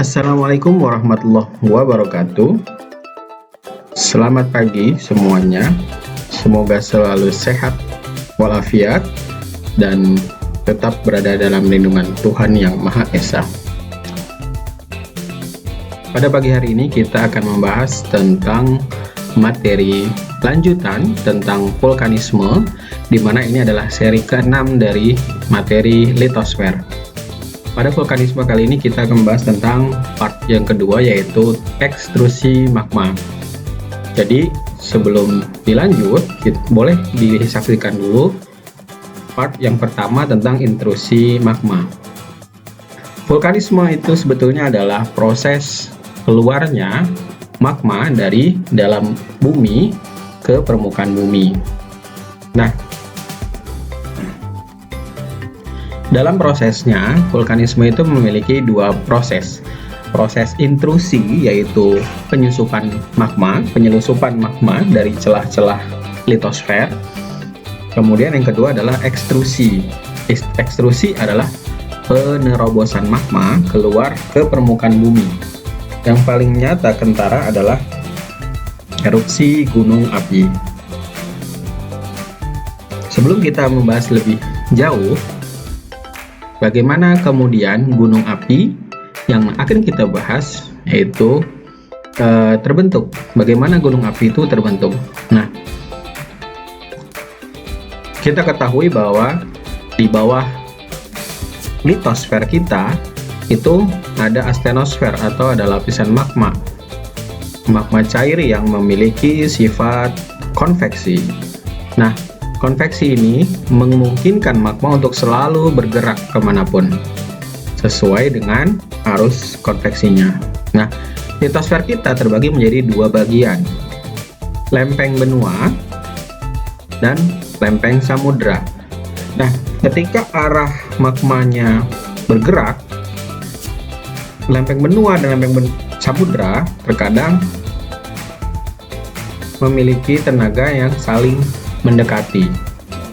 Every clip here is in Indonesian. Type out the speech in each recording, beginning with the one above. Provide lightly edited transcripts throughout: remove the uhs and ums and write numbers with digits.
Assalamualaikum warahmatullahi wabarakatuh. Selamat pagi semuanya. Semoga selalu sehat walafiat dan tetap berada dalam lindungan Tuhan Yang Maha Esa. Pada pagi hari ini kita akan membahas tentang materi lanjutan tentang vulkanisme, di mana ini adalah seri ke-6 dari materi litosfer. Pada vulkanisme kali ini kita akan membahas tentang part yang kedua, yaitu ekstrusi magma. Jadi sebelum dilanjut, boleh disaksikan dulu part yang pertama tentang intrusi magma. Vulkanisme itu sebetulnya adalah proses keluarnya magma dari dalam bumi ke permukaan bumi. Nah, dalam prosesnya, vulkanisme itu memiliki dua proses. Proses intrusi, yaitu penyusupan magma dari celah-celah litosfer. Kemudian yang kedua adalah ekstrusi. Ekstrusi adalah penerobosan magma keluar ke permukaan bumi. Yang paling nyata kentara adalah erupsi gunung api. Sebelum kita membahas lebih jauh, bagaimana kemudian gunung api yang akan kita bahas yaitu terbentuk. Bagaimana gunung api itu terbentuk? Nah, kita ketahui bahwa di bawah litosfer kita itu ada astenosfer atau ada lapisan magma. Magma cair yang memiliki sifat konveksi. Nah, konveksi ini memungkinkan magma untuk selalu bergerak kemanapun sesuai dengan arus konveksinya. Nah, litosfer kita terbagi menjadi dua bagian, lempeng benua dan lempeng samudra. Nah, ketika arah magmanya bergerak, lempeng benua dan lempeng samudra terkadang memiliki tenaga yang saling mendekati,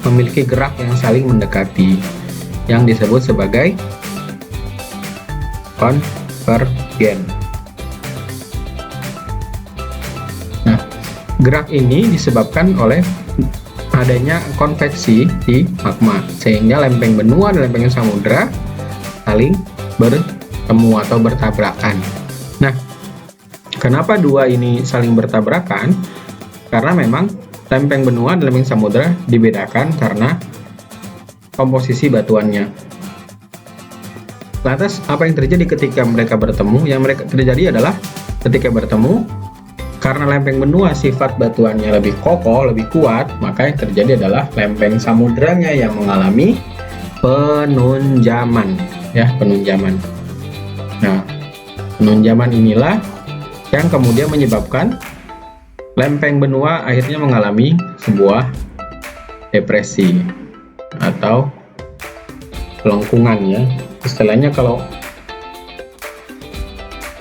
memiliki gerak yang saling mendekati, yang disebut sebagai konvergen. Nah, gerak ini disebabkan oleh adanya konveksi di magma, sehingga lempeng benua dan lempeng samudra saling bertemu atau bertabrakan. Nah, kenapa dua ini saling bertabrakan? Karena memang lempeng benua dan lempeng samudra dibedakan karena komposisi batuannya. Lantas, apa yang terjadi ketika mereka bertemu? Yang mereka terjadi adalah ketika bertemu, karena lempeng benua sifat batuannya lebih kokoh, lebih kuat, maka yang terjadi adalah lempeng samudranya yang mengalami penunjaman, penunjaman. Nah, penunjaman inilah yang kemudian menyebabkan lempeng benua akhirnya mengalami sebuah depresi atau lengkungan, ya. Istilahnya kalau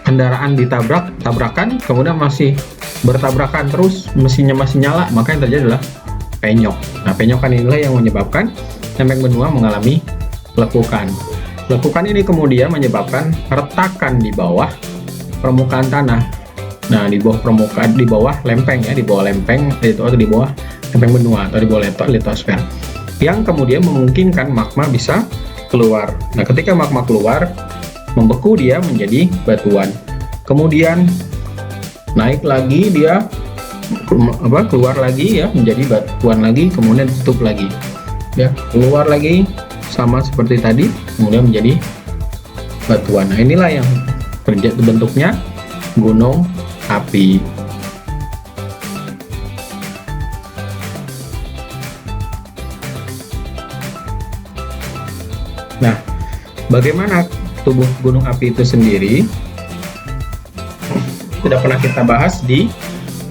kendaraan tabrakan kemudian masih bertabrakan terus, mesinnya masih nyala, maka yang terjadi adalah penyok. Nah, penyokan inilah yang menyebabkan lempeng benua mengalami lekukan. Lekukan ini kemudian menyebabkan retakan di bawah permukaan tanah. Nah, di bawah permukaan, di bawah lempeng, di bawah lempeng itu, atau di bawah lempeng benua atau di bawah litosfer, yang kemudian memungkinkan magma bisa keluar. Nah, ketika magma keluar, membeku dia menjadi batuan. Kemudian naik lagi dia, keluar lagi, menjadi batuan lagi, kemudian tutup lagi. Keluar lagi sama seperti tadi, kemudian menjadi batuan. Nah, inilah yang bentuknya gunung api. Nah, bagaimana tubuh gunung api itu sendiri? Sudah pernah kita bahas di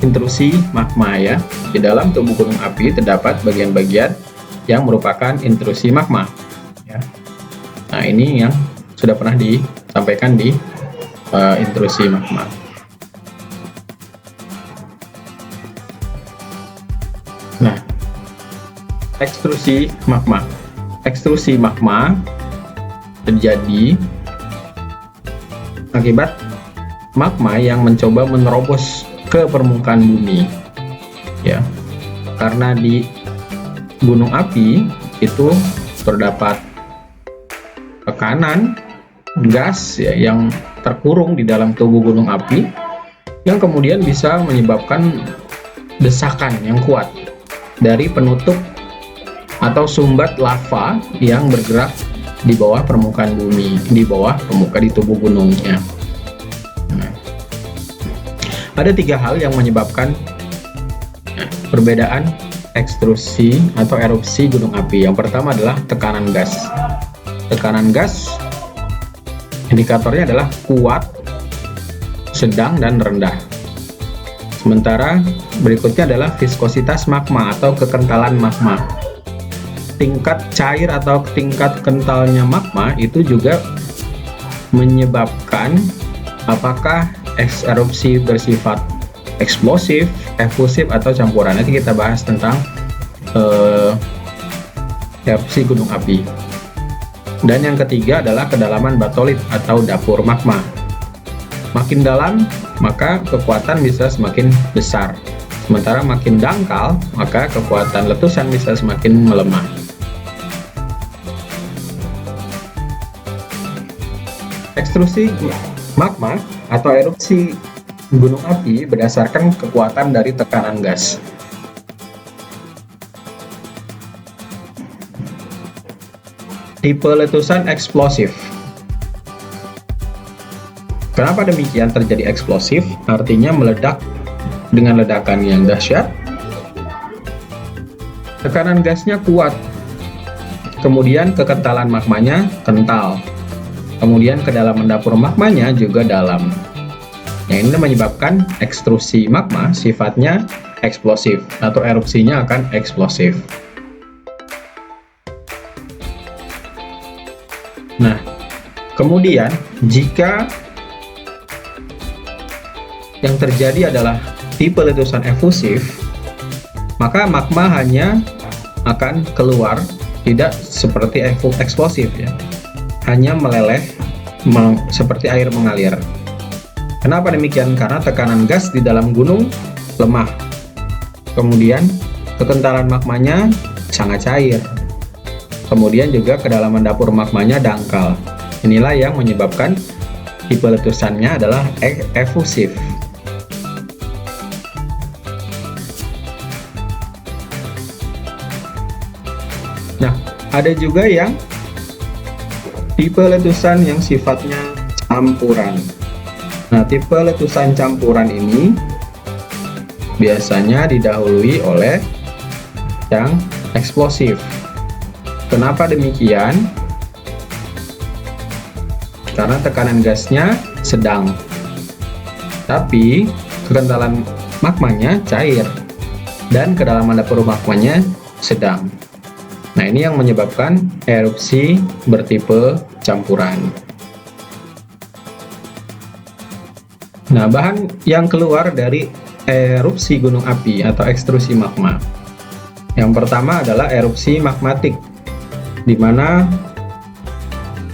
intrusi magma, ya. Di dalam tubuh gunung api terdapat bagian-bagian yang merupakan intrusi magma, ya. Nah, ini yang sudah pernah disampaikan di intrusi magma. Nah, ekstrusi magma. Ekstrusi magma terjadi akibat magma yang mencoba menerobos ke permukaan bumi. Ya, karena di gunung api itu terdapat tekanan gas ya, yang terkurung di dalam tubuh gunung api yang kemudian bisa menyebabkan desakan yang kuat dari penutup atau sumbat lava yang bergerak di bawah permukaan bumi, di bawah permukaan di tubuh gunungnya. Nah, ada 3 hal yang menyebabkan perbedaan ekstrusi atau erupsi gunung api. Yang pertama adalah tekanan gas. Tekanan gas indikatornya adalah kuat, sedang, dan rendah. Sementara berikutnya adalah viskositas magma atau kekentalan magma. Tingkat cair atau tingkat kentalnya magma itu juga menyebabkan apakah erupsi bersifat eksplosif, efusif, atau campuran. Nanti kita bahas tentang erupsi gunung api. Dan yang ketiga adalah kedalaman batolit atau dapur magma. Makin dalam, maka kekuatan bisa semakin besar. Sementara makin dangkal, maka kekuatan letusan bisa semakin melemah. Ekstrusi magma atau erupsi gunung api berdasarkan kekuatan dari tekanan gas. Tipe letusan eksplosif. Kenapa demikian terjadi eksplosif? Artinya meledak dengan ledakan yang dahsyat. Tekanan gasnya kuat. Kemudian kekentalan magmanya kental. Kemudian kedalaman dapur magmanya juga dalam. Yang ini menyebabkan ekstrusi magma sifatnya eksplosif atau erupsinya akan eksplosif. Nah, kemudian jika yang terjadi adalah tipe letusan efusif, maka magma hanya akan keluar, tidak seperti eksplosif ya. Hanya meleleh seperti air mengalir. Kenapa demikian? Karena tekanan gas di dalam gunung lemah. Kemudian kekentalan magmanya sangat cair. Kemudian juga kedalaman dapur magmanya dangkal. Inilah yang menyebabkan tipe letusannya adalah efusif. Nah, ada juga yang tipe letusan yang sifatnya campuran. Nah, tipe letusan campuran ini biasanya didahului oleh yang eksplosif. Kenapa demikian? Karena tekanan gasnya sedang, tapi kekentalan magmanya cair dan kedalaman dapur magmanya sedang. Nah, ini yang menyebabkan erupsi bertipe campuran. Nah, bahan yang keluar dari erupsi gunung api atau ekstrusi magma. Yang pertama adalah erupsi magmatik, di mana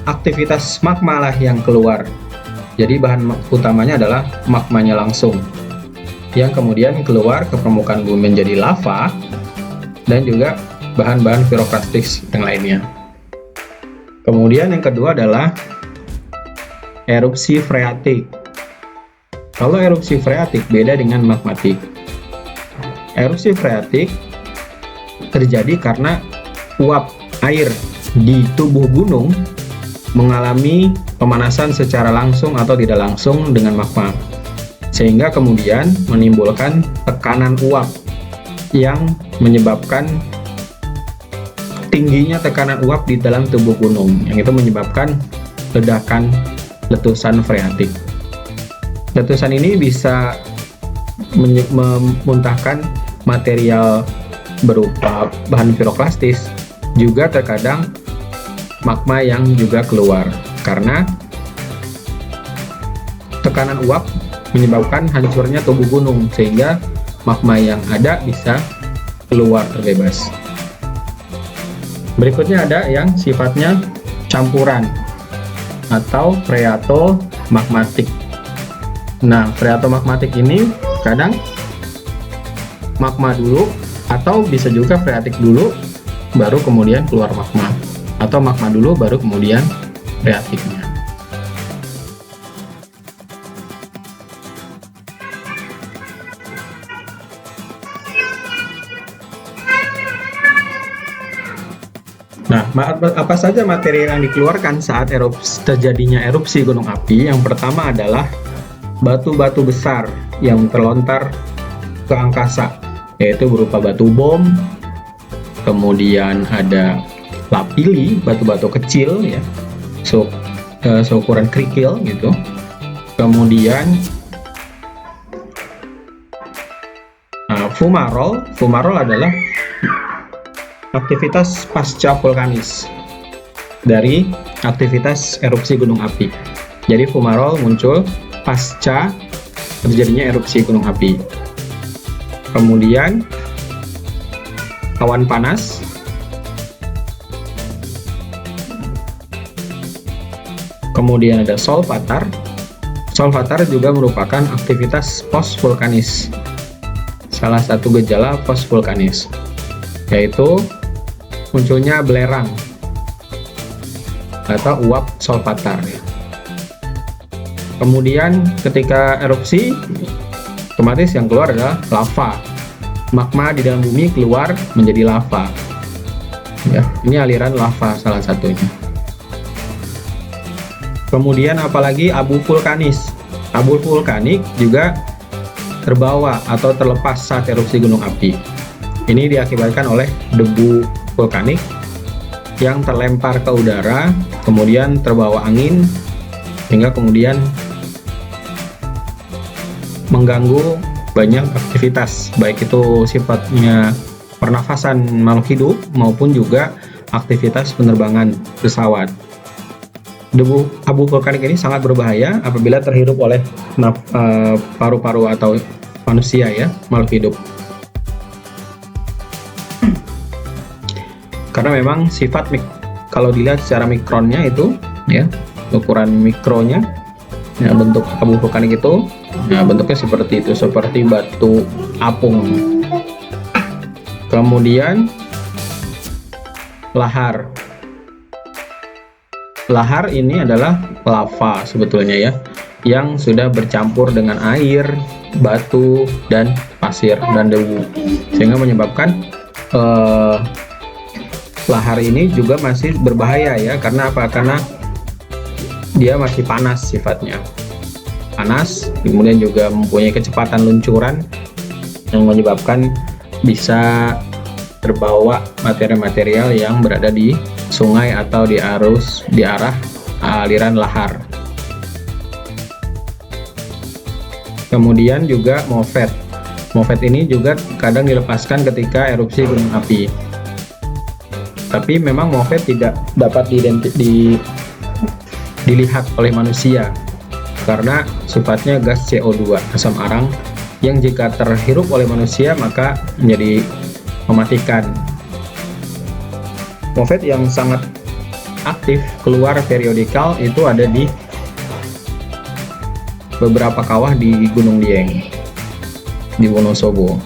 aktivitas magma lah yang keluar. Jadi bahan utamanya adalah magmanya langsung, yang kemudian keluar ke permukaan bumi menjadi lava dan juga bahan-bahan piroklastik yang lainnya. Kemudian yang kedua adalah erupsi freatik. Kalau erupsi freatik beda dengan magmatik. Erupsi freatik terjadi karena uap air di tubuh gunung mengalami pemanasan secara langsung atau tidak langsung dengan magma, sehingga kemudian menimbulkan tekanan uap yang menyebabkan tingginya tekanan uap di dalam tubuh gunung, yang itu menyebabkan ledakan letusan freatik. Letusan ini bisa memuntahkan material berupa bahan piroklastis, juga terkadang magma yang juga keluar karena tekanan uap menyebabkan hancurnya tubuh gunung, sehingga magma yang ada bisa keluar terbebas. Berikutnya ada yang sifatnya campuran atau phreatomagmatik. magmatik. Nah, freatomagmatik ini kadang magma dulu, atau bisa juga freatik dulu baru kemudian keluar magma, atau magma dulu baru kemudian freatiknya. Nah, apa saja materi yang dikeluarkan saat terjadinya erupsi gunung api? Yang pertama adalah batu-batu besar yang terlontar ke angkasa, yaitu berupa batu bom, kemudian ada lapili, batu-batu kecil ya, seukuran kerikil gitu. Kemudian fumarol adalah aktivitas pasca vulkanis dari aktivitas erupsi gunung api. Jadi fumarol muncul pasca terjadinya erupsi gunung api. Kemudian awan panas, kemudian ada solvatar. Solvatar juga merupakan aktivitas post vulkanis. Salah satu gejala post vulkanis yaitu munculnya belerang atau uap solvatar. Kemudian ketika erupsi, otomatis yang keluar adalah lava. Magma di dalam bumi keluar menjadi lava. Ya, ini aliran lava salah satunya. Kemudian apalagi abu vulkanis. Abu vulkanik juga terbawa atau terlepas saat erupsi gunung api. Ini diakibatkan oleh debu vulkanik yang terlempar ke udara, kemudian terbawa angin, hingga kemudian mengganggu banyak aktivitas, baik itu sifatnya pernafasan makhluk hidup maupun juga aktivitas penerbangan pesawat. Debu abu vulkanik ini sangat berbahaya apabila terhirup oleh paru-paru atau manusia ya, makhluk hidup. Karena memang sifat kalau dilihat secara mikronnya itu ya, ukuran mikronya ya, bentuk abu vulkanik itu ya, bentuknya seperti itu, seperti batu apung. Kemudian lahar. Lahar ini adalah lava sebetulnya ya, yang sudah bercampur dengan air, batu, dan pasir dan debu, sehingga menyebabkan lahar ini juga masih berbahaya ya. Karena apa? Karena dia masih panas sifatnya. Panas, kemudian juga mempunyai kecepatan luncuran yang menyebabkan bisa terbawa material-material yang berada di sungai atau di arah aliran lahar. Kemudian juga movet. Movet ini juga kadang dilepaskan ketika erupsi gunung api. Tapi memang movet tidak dapat dilihat oleh manusia karena sifatnya gas CO2, asam arang, yang jika terhirup oleh manusia maka menjadi mematikan. Movet yang sangat aktif keluar periodikal itu ada di beberapa kawah di Gunung Dieng, di Wonosobo.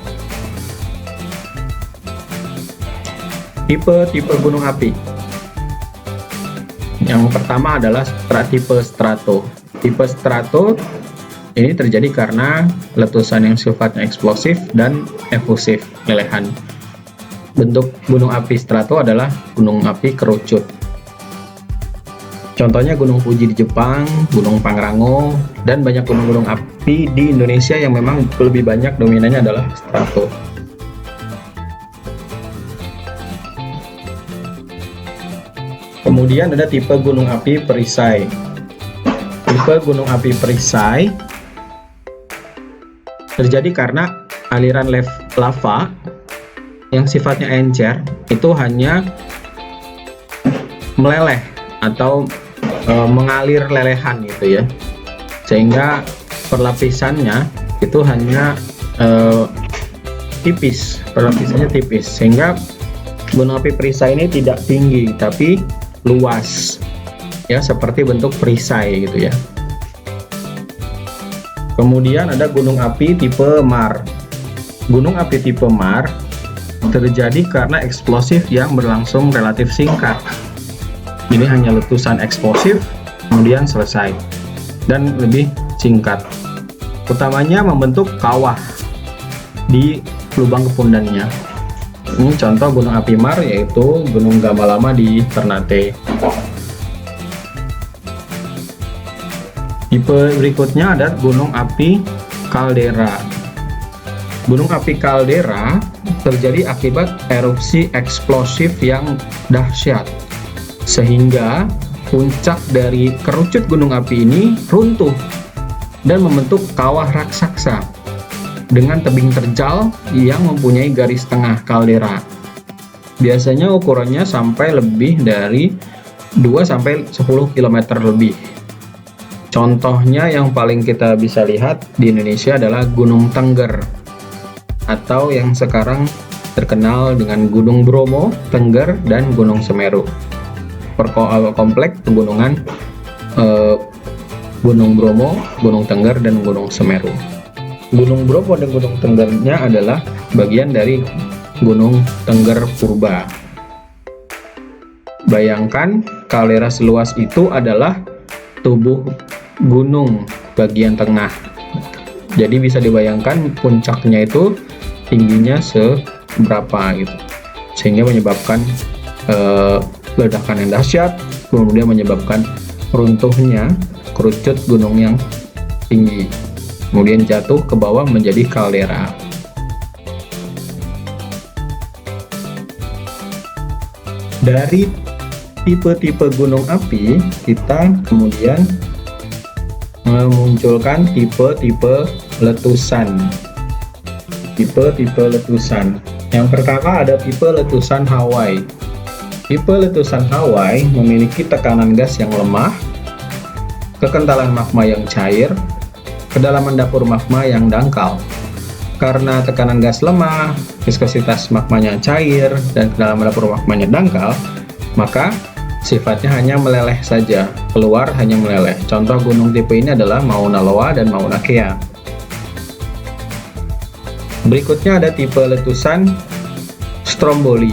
Tipe-tipe gunung api. Yang pertama adalah tipe strato. Tipe strato ini terjadi karena letusan yang sifatnya eksplosif dan efusif, lelehan. Bentuk gunung api strato adalah gunung api kerucut. Contohnya Gunung Fuji di Jepang, Gunung Pangrango, dan banyak gunung-gunung api di Indonesia yang memang lebih banyak dominannya adalah strato. Kemudian ada tipe gunung api perisai. Tipe gunung api perisai terjadi karena aliran lava yang sifatnya encer itu hanya meleleh atau mengalir lelehan gitu ya, sehingga perlapisannya itu hanya tipis, perlapisannya tipis, sehingga gunung api perisai ini tidak tinggi tapi luas ya, seperti bentuk perisai gitu ya. Kemudian ada gunung api tipe Mar. Gunung api tipe Mar terjadi karena eksplosif yang berlangsung relatif singkat. Ini hanya letusan eksplosif, kemudian selesai, dan lebih singkat. Utamanya membentuk kawah di lubang kepundannya. Ini contoh gunung api Mar, yaitu Gunung Gamalama di Ternate. Tipe berikutnya ada gunung api kaldera. Gunung api kaldera terjadi akibat erupsi eksplosif yang dahsyat, sehingga puncak dari kerucut gunung api ini runtuh dan membentuk kawah raksasa dengan tebing terjal yang mempunyai garis tengah kaldera. Biasanya ukurannya sampai lebih dari 2-10 km lebih. Contohnya yang paling kita bisa lihat di Indonesia adalah Gunung Tengger, atau yang sekarang terkenal dengan Gunung Bromo, Tengger, dan Gunung Semeru. Kompleks pegunungan Gunung Bromo, Gunung Tengger, dan Gunung Semeru. Gunung Bromo dan Gunung Tenggernya adalah bagian dari Gunung Tengger Purba. Bayangkan kaldera seluas itu adalah tubuh gunung bagian tengah. Jadi bisa dibayangkan puncaknya itu tingginya seberapa gitu, sehingga menyebabkan ledakan yang dahsyat, kemudian menyebabkan runtuhnya kerucut gunung yang tinggi, kemudian jatuh ke bawah menjadi kaldera. Dari tipe-tipe gunung api, kita kemudian memunculkan tipe-tipe letusan. Tipe-tipe letusan. Yang pertama ada tipe letusan Hawaii. Tipe letusan Hawaii memiliki tekanan gas yang lemah, kekentalan magma yang cair, kedalaman dapur magma yang dangkal. Karena tekanan gas lemah, viskositas magmanya cair, dan kedalaman dapur magmanya dangkal, maka sifatnya hanya meleleh saja, keluar hanya meleleh. Contoh gunung tipe ini adalah Mauna Loa dan Mauna Kea. Berikutnya ada tipe letusan Stromboli.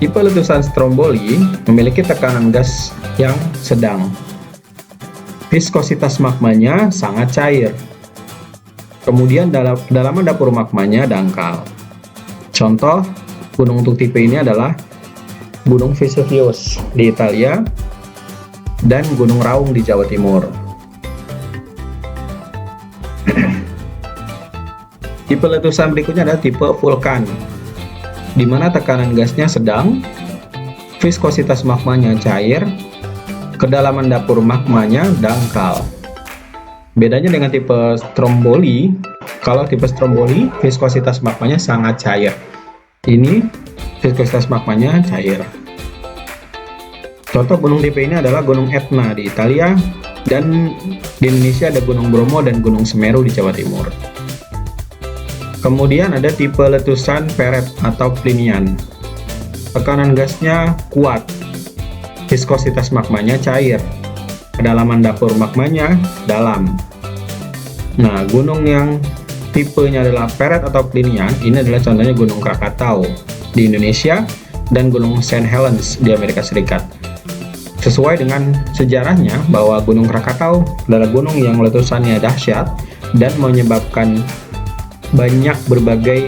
Tipe letusan Stromboli memiliki tekanan gas yang sedang. Viskositas magmanya sangat cair. Kemudian kedalaman dapur magmanya dangkal. Contoh gunung untuk tipe ini adalah Gunung Vesuvius di Italia dan Gunung Raung di Jawa Timur. Tipe letusan berikutnya adalah tipe vulkan, di mana tekanan gasnya sedang, viskositas magmanya cair, kedalaman dapur magmanya dangkal. Bedanya dengan tipe Stromboli, kalau tipe Stromboli viskositas magmanya sangat cair. Ini viskositas magmanya cair. Contoh gunung tipe ini adalah Gunung Etna di Italia, dan di Indonesia ada Gunung Bromo dan Gunung Semeru di Jawa Timur. Kemudian ada tipe letusan Peret atau Plinian. Tekanan gasnya kuat, viskositas magmanya cair, kedalaman dapur magmanya dalam. Nah, gunung yang tipenya adalah Peret atau Plinian, ini adalah contohnya Gunung Krakatau di Indonesia dan Gunung St. Helens di Amerika Serikat. Sesuai dengan sejarahnya bahwa Gunung Krakatau adalah gunung yang letusannya dahsyat dan menyebabkan banyak berbagai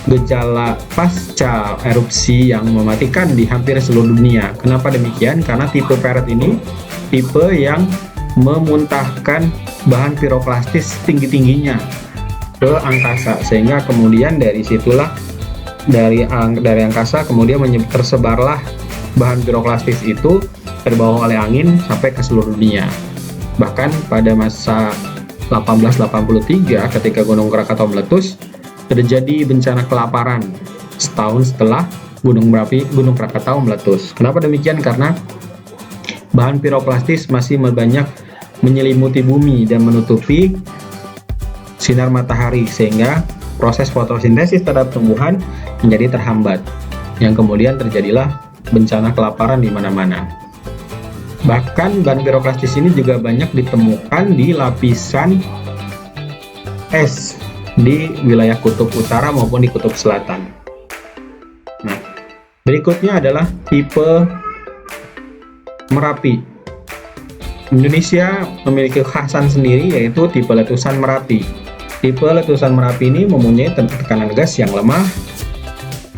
gejala pasca erupsi yang mematikan di hampir seluruh dunia. Kenapa demikian? Karena tipe Peret ini tipe yang memuntahkan bahan piroklastis tinggi-tingginya ke angkasa, sehingga kemudian dari situlah dari angkasa kemudian tersebarlah bahan piroklastis itu terbawa oleh angin sampai ke seluruh dunia. Bahkan pada masa 1883 ketika Gunung Krakatau meletus, terjadi bencana kelaparan setahun setelah Gunung Krakatau meletus. Kenapa demikian? Karena bahan piroklastis masih banyak menyelimuti bumi dan menutupi sinar matahari, sehingga proses fotosintesis terhadap tumbuhan menjadi terhambat, yang kemudian terjadilah bencana kelaparan di mana-mana. Bahkan bahan piroklastis ini juga banyak ditemukan di lapisan es di wilayah kutub utara maupun di kutub selatan. Nah, berikutnya adalah tipe Merapi. Indonesia memiliki kekhasan sendiri, yaitu tipe letusan Merapi. Tipe letusan Merapi ini mempunyai tekanan gas yang lemah,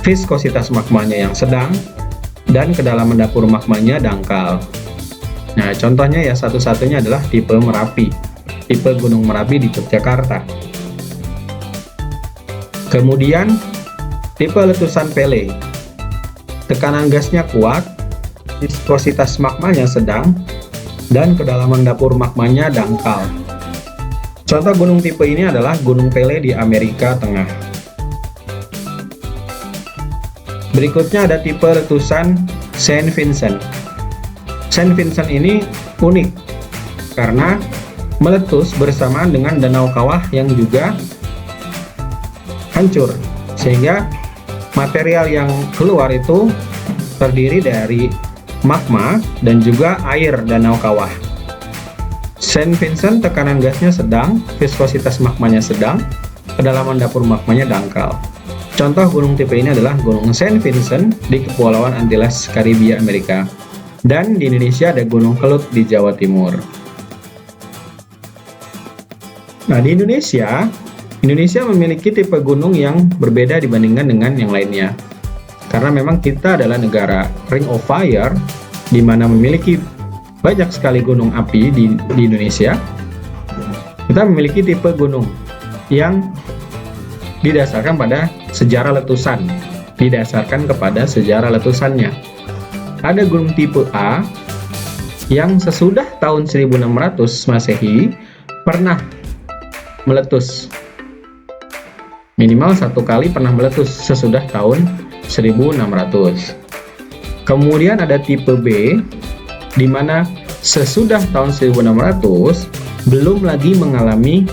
viskositas magmanya yang sedang, dan kedalaman dapur magmanya dangkal. Nah, contohnya ya satu-satunya adalah tipe Merapi, tipe Gunung Merapi di Yogyakarta. Kemudian tipe letusan Pele, tekanan gasnya kuat, viskositas magmanya sedang, dan kedalaman dapur magmanya dangkal. Contoh gunung tipe ini adalah Gunung Pele di Amerika Tengah. Berikutnya ada tipe letusan Saint Vincent. Saint Vincent ini unik karena meletus bersamaan dengan danau kawah yang juga hancur, sehingga material yang keluar itu terdiri dari magma dan juga air danau kawah. Saint Vincent tekanan gasnya sedang, viskositas magmanya sedang, kedalaman dapur magmanya dangkal. Contoh gunung tipe ini adalah Gunung Saint Vincent di Kepulauan Antilles, Karibia, Amerika. Dan di Indonesia ada Gunung Kelut di Jawa Timur. Nah, di Indonesia memiliki tipe gunung yang berbeda dibandingkan dengan yang lainnya. Karena memang kita adalah negara Ring of Fire, di mana memiliki banyak sekali gunung api di Indonesia. Kita memiliki tipe gunung yang didasarkan pada sejarah letusan, didasarkan kepada sejarah letusannya. Ada gunung tipe A yang sesudah tahun 1600 Masehi pernah meletus. Minimal satu kali pernah meletus sesudah tahun 1600. Kemudian ada tipe B, di mana sesudah tahun 1600 belum lagi mengalami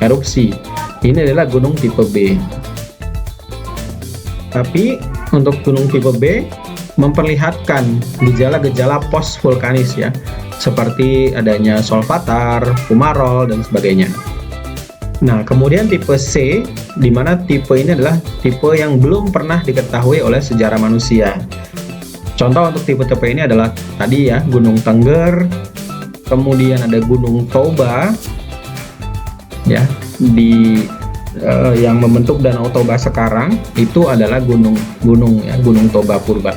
erupsi. Ini adalah gunung tipe B. Tapi untuk gunung tipe B memperlihatkan gejala-gejala post-vulkanis ya, seperti adanya solvatar, fumarol, dan sebagainya. Nah, kemudian tipe C, di mana tipe ini adalah tipe yang belum pernah diketahui oleh sejarah manusia. Contoh untuk tipe-tipe ini adalah tadi ya, Gunung Tengger, kemudian ada Gunung Toba, ya, yang membentuk Danau Toba sekarang itu adalah gunung Toba Purba.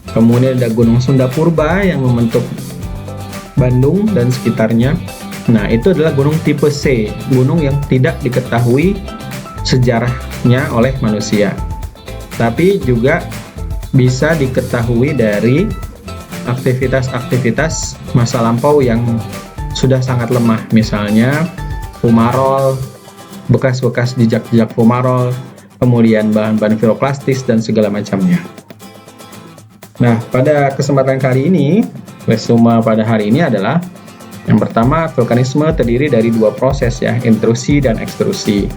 Kemudian ada Gunung Sunda Purba yang membentuk Bandung dan sekitarnya. Nah, itu adalah gunung tipe C, gunung yang tidak diketahui sejarahnya oleh manusia. Tapi juga bisa diketahui dari aktivitas-aktivitas masa lampau yang sudah sangat lemah. Misalnya fumarol, bekas-bekas jejak-jejak fumarol, kemudian bahan-bahan piroklastis, dan segala macamnya. Nah, pada kesempatan kali ini, resume pada hari ini adalah yang pertama, vulkanisme terdiri dari dua proses ya, intrusi dan ekstrusi.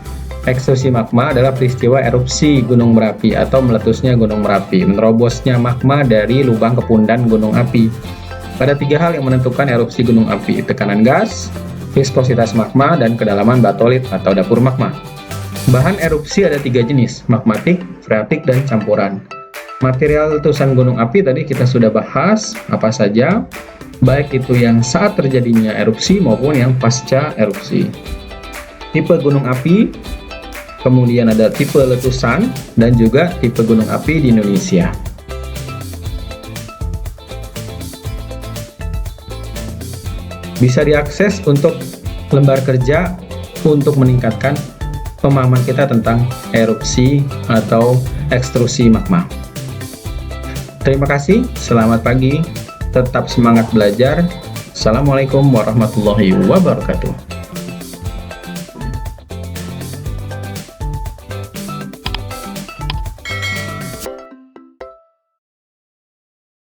Ekstrusi magma adalah peristiwa erupsi Gunung Merapi atau meletusnya Gunung Merapi, menerobosnya magma dari lubang kepundan gunung api. Pada tiga hal yang menentukan erupsi gunung api: tekanan gas, viskositas magma, dan kedalaman batolit atau dapur magma. Bahan erupsi ada tiga jenis: magmatik, freatik, dan campuran. Material letusan gunung api tadi kita sudah bahas apa saja, baik itu yang saat terjadinya erupsi maupun yang pasca erupsi. Tipe gunung api, kemudian ada tipe letusan, dan juga tipe gunung api di Indonesia. Bisa diakses untuk lembar kerja untuk meningkatkan pemahaman kita tentang erupsi atau ekstrusi magma. Terima kasih, selamat pagi. Tetap semangat belajar. Assalamualaikum warahmatullahi wabarakatuh.